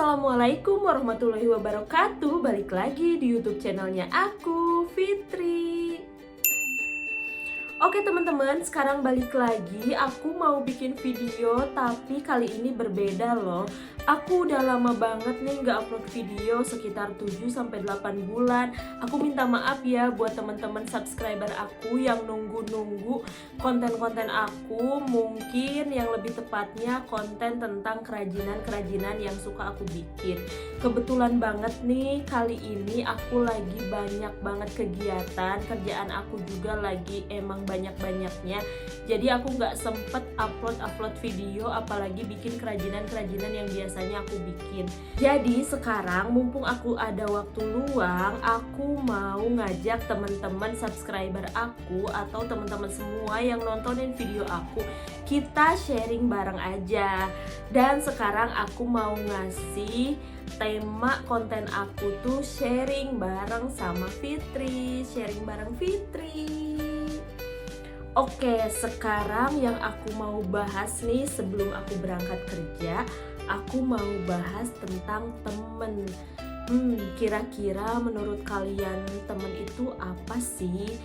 Assalamualaikum warahmatullahi wabarakatuh. Balik lagi di YouTube channelnya aku, Fitri. Oke teman-teman, sekarang balik lagi. Aku mau bikin video, tapi kali ini berbeda loh. Aku udah lama banget nih nggak upload video, sekitar 7-8 bulan. Aku minta maaf ya buat teman-teman subscriber aku yang nunggu-nunggu konten-konten aku. Mungkin yang lebih tepatnya konten tentang kerajinan-kerajinan yang suka aku bikin. Kebetulan banget nih, kali ini aku lagi banyak banget kegiatan. Kerjaan aku juga lagi emang banyak-banyaknya. Jadi aku nggak sempet upload video, apalagi bikin kerajinan-kerajinan yang biasanya aku bikin. Jadi sekarang mumpung aku ada waktu luang, aku mau ngajak teman-teman subscriber aku atau teman-teman semua yang nontonin video aku, kita sharing bareng aja. Dan sekarang aku mau ngasih tema konten aku tuh sharing bareng sama Fitri, sharing bareng Fitri. Oke, sekarang yang aku mau bahas nih sebelum aku berangkat kerja, aku mau bahas tentang temen. Kira-kira menurut kalian temen itu apa sih?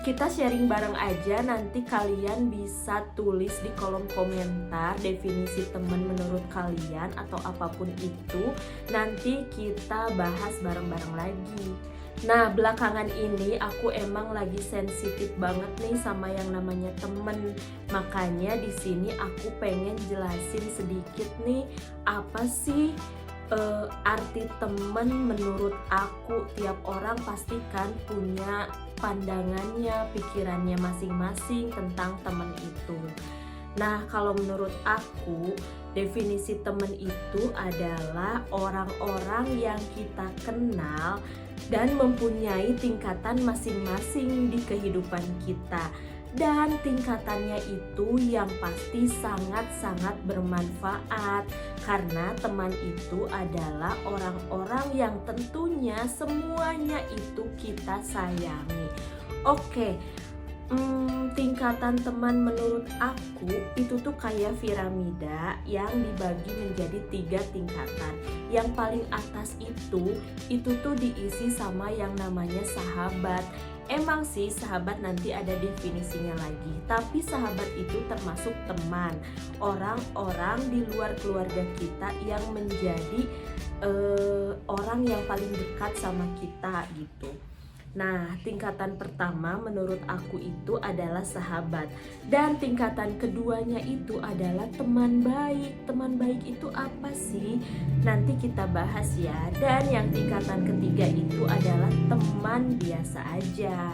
Kita sharing bareng aja, nanti kalian bisa tulis di kolom komentar definisi temen menurut kalian atau apapun itu. Nanti kita bahas bareng-bareng lagi. Nah, belakangan ini aku emang lagi sensitif banget nih sama yang namanya temen. Makanya di sini aku pengen jelasin sedikit nih, apa sih arti temen menurut aku. Tiap orang pastikan punya pandangannya, pikirannya masing-masing tentang temen itu. Nah, kalau menurut aku, definisi temen itu adalah orang-orang yang kita kenal dan mempunyai tingkatan masing-masing di kehidupan kita. Dan tingkatannya itu yang pasti sangat-sangat bermanfaat, karena teman itu adalah orang-orang yang tentunya semuanya itu kita sayangi. Oke, tingkatan teman menurut aku itu tuh kayak piramida yang dibagi menjadi 3 tingkatan. Yang paling atas itu tuh diisi sama yang namanya sahabat. Emang sih sahabat nanti ada definisinya lagi, tapi sahabat itu termasuk teman, orang-orang di luar keluarga kita yang menjadi orang yang paling dekat sama kita gitu. Nah, tingkatan pertama menurut aku itu adalah sahabat. Dan tingkatan keduanya itu adalah teman baik. Teman baik itu apa sih? Nanti kita bahas ya. Dan yang tingkatan ketiga itu adalah teman biasa aja.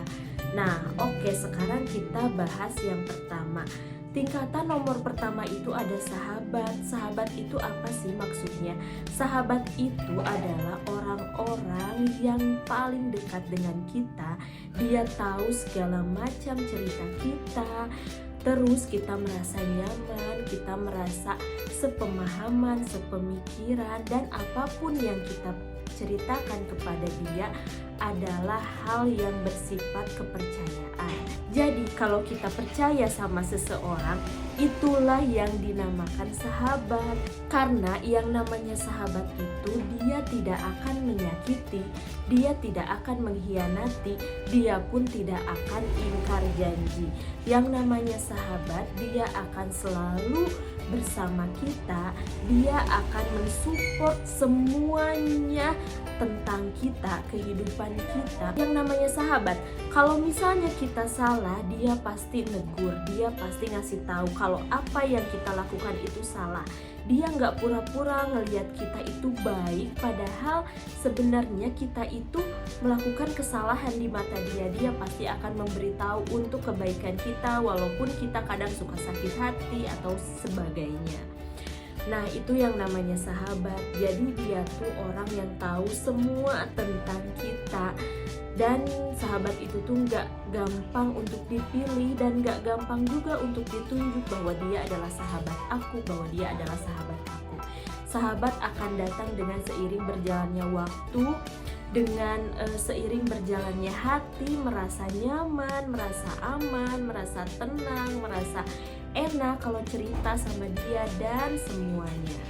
Nah, oke, sekarang kita bahas yang pertama. Tingkatan nomor pertama itu ada sahabat. Sahabat itu apa sih maksudnya? Sahabat itu adalah orang-orang yang paling dekat dengan kita. Dia tahu segala macam cerita kita. Terus kita merasa nyaman, kita merasa sepemahaman, sepemikiran, dan apapun yang kita ceritakan kepada dia adalah hal yang bersifat kepercayaan. Jadi kalau kita percaya sama seseorang, itulah yang dinamakan sahabat. Karena yang namanya sahabat itu dia tidak akan menyakiti, dia tidak akan mengkhianati, dia pun tidak akan ingkar janji. Yang namanya sahabat, dia akan selalu bersama kita, dia akan mensupport semuanya tentang kita, kehidupan kita. Yang namanya sahabat, kalau misalnya kita salah, dia pasti negur, dia pasti ngasih tahu kalau apa yang kita lakukan itu salah. Dia nggak pura-pura ngelihat kita itu baik, padahal sebenarnya kita itu melakukan kesalahan di mata dia. Dia pasti akan memberitahu untuk kebaikan kita, walaupun kita kadang suka sakit hati atau sebagainya. Nah, itu yang namanya sahabat. Jadi dia tuh orang yang tahu semua tentang kita. Dan sahabat itu tuh gak gampang untuk dipilih dan gak gampang juga untuk ditunjuk bahwa dia adalah sahabat aku, bahwa dia adalah sahabat aku. Sahabat akan datang dengan seiring berjalannya waktu, dengan seiring berjalannya hati, merasa nyaman, merasa aman, merasa tenang, merasa enak kalau cerita sama dia dan semuanya.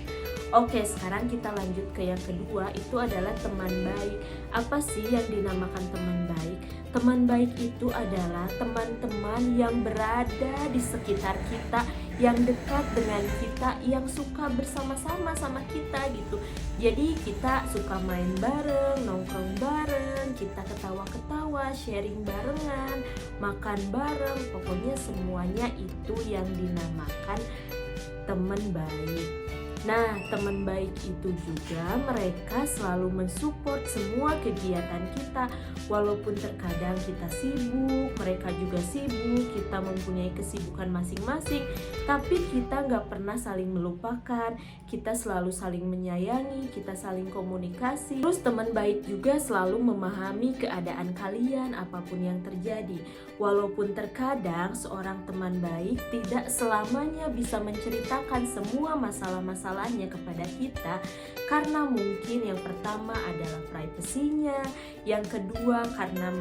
Oke, sekarang kita lanjut ke yang kedua, itu adalah teman baik. Apa sih yang dinamakan teman baik? Teman baik itu adalah teman-teman yang berada di sekitar kita, yang dekat dengan kita, yang suka bersama-sama sama kita gitu. Jadi kita suka main bareng, nongkrong bareng, kita ketawa-ketawa, sharing barengan, makan bareng. Pokoknya semuanya itu yang dinamakan teman baik. Nah, teman baik itu juga mereka selalu mensupport semua kegiatan kita. Walaupun terkadang kita sibuk, mereka juga sibuk, kita mempunyai kesibukan masing-masing, tapi kita nggak pernah saling melupakan. Kita selalu saling menyayangi, kita saling komunikasi. Terus teman baik juga selalu memahami keadaan kalian apapun yang terjadi. Walaupun terkadang seorang teman baik tidak selamanya bisa menceritakan semua masalah-masalahnya kepada kita, karena mungkin yang pertama adalah privasinya, yang kedua karena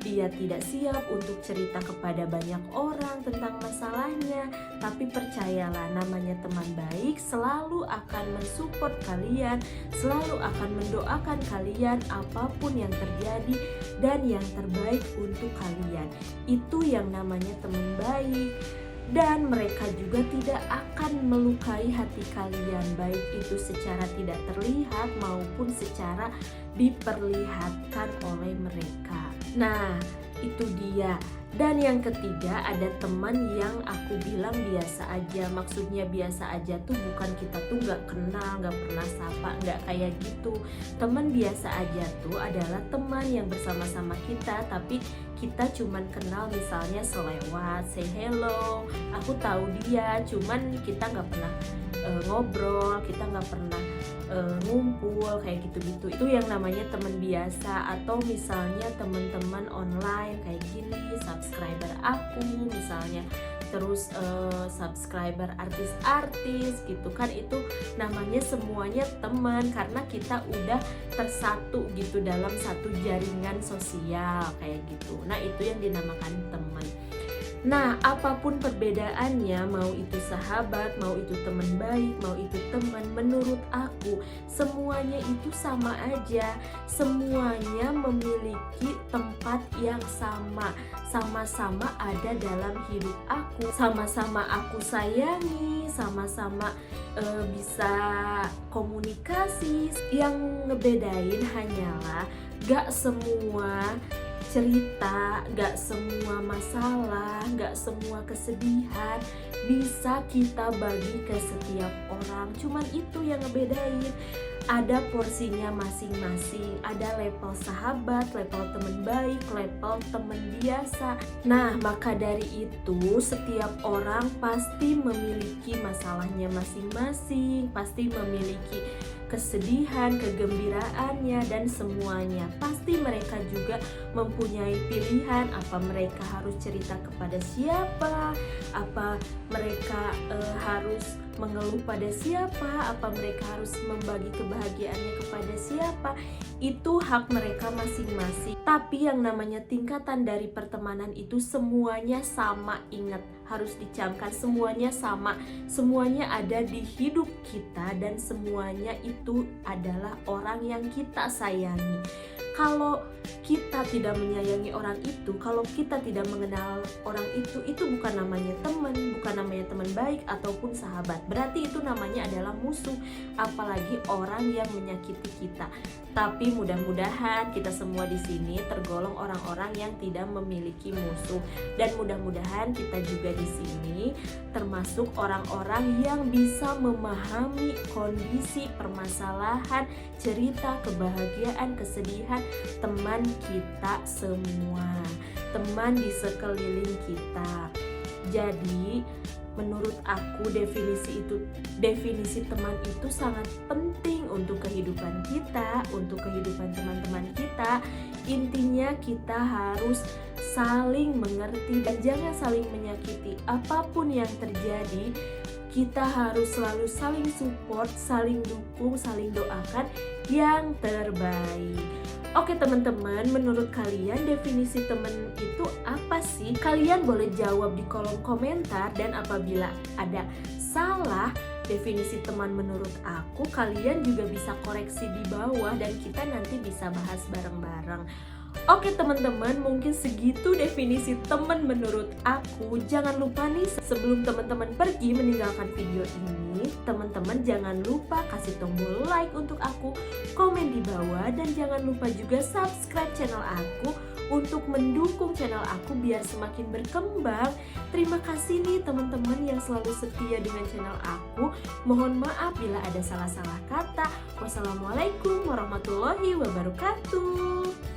dia tidak siap untuk cerita kepada banyak orang tentang masalahnya. Tapi percayalah, namanya teman baik selalu akan mensupport kalian, selalu akan mendoakan kalian apapun yang terjadi dan yang terbaik untuk kalian. Itu yang namanya teman baik. Dan mereka juga tidak akan melukai hati kalian, baik itu secara tidak terlihat maupun secara diperlihatkan oleh mereka. Nah, itu dia. Dan yang ketiga, ada teman yang aku bilang biasa aja. Maksudnya biasa aja tuh bukan kita tuh gak kenal, gak pernah sapa, gak kayak gitu. Teman biasa aja tuh adalah teman yang bersama-sama kita, tapi kita cuman kenal misalnya selewat, say hello, aku tahu dia, cuman kita gak pernah ngobrol, kita gak pernah ngumpul kayak gitu-gitu. Itu yang namanya teman biasa. Atau misalnya teman-teman online kayak gini, subscriber aku misalnya, terus subscriber artis-artis gitu kan, itu namanya semuanya teman karena kita udah tersatu gitu dalam satu jaringan sosial kayak gitu. Nah, itu yang dinamakan teman. Nah, apapun perbedaannya, mau itu sahabat, mau itu teman baik, mau itu teman, menurut aku semuanya itu sama aja. Semuanya memiliki tempat yang sama, sama-sama ada dalam hidup aku, sama-sama aku sayangi, sama-sama bisa komunikasi. Yang ngebedain hanyalah gak semua cerita, gak semua masalah, gak semua kesedihan bisa kita bagi ke setiap orang. Cuman itu yang ngebedain. Ada porsinya masing-masing, ada level sahabat, level teman baik, level teman biasa. Nah, maka dari itu setiap orang pasti memiliki masalahnya masing-masing, pasti memiliki kesedihan, kegembiraannya, dan semuanya. Pasti mereka juga mempunyai pilihan, apa mereka harus cerita kepada siapa, apa mereka harus mengeluh pada siapa, apa mereka harus membagi kebahagiaannya kepada siapa. Itu hak mereka masing-masing. Tapi yang namanya tingkatan dari pertemanan itu semuanya sama. Ingat, harus dicamkan, semuanya sama, semuanya ada di hidup kita, dan semuanya itu adalah orang yang kita sayangi. Kalau kita tidak menyayangi orang itu, kalau kita tidak mengenal orang itu bukan namanya teman, bukan namanya teman baik ataupun sahabat. Berarti itu namanya adalah musuh, apalagi orang yang menyakiti kita. Tapi mudah-mudahan kita semua di sini tergolong orang-orang yang tidak memiliki musuh, dan mudah-mudahan kita juga di sini termasuk orang-orang yang bisa memahami kondisi, permasalahan, cerita, kebahagiaan, kesedihan teman kita semua, teman di sekeliling kita. Jadi menurut aku definisi teman itu sangat penting untuk kehidupan kita, untuk kehidupan teman-teman kita. Intinya kita harus saling mengerti dan jangan saling menyakiti. Apapun yang terjadi, kita harus selalu saling support, saling dukung, saling doakan yang terbaik. Oke teman-teman, menurut kalian definisi teman itu apa sih? Kalian boleh jawab di kolom komentar, dan apabila ada salah definisi teman menurut aku. Kalian juga bisa koreksi di bawah dan kita nanti bisa bahas bareng-bareng. Oke teman-teman, mungkin segitu definisi teman menurut aku. Jangan lupa nih, sebelum teman-teman pergi meninggalkan video ini, teman-teman jangan lupa kasih tombol like untuk aku, komen di bawah, dan jangan lupa juga subscribe channel aku untuk mendukung channel aku biar semakin berkembang. Terima kasih nih teman-teman yang selalu setia dengan channel aku. Mohon maaf bila ada salah-salah kata. Wassalamualaikum warahmatullahi wabarakatuh.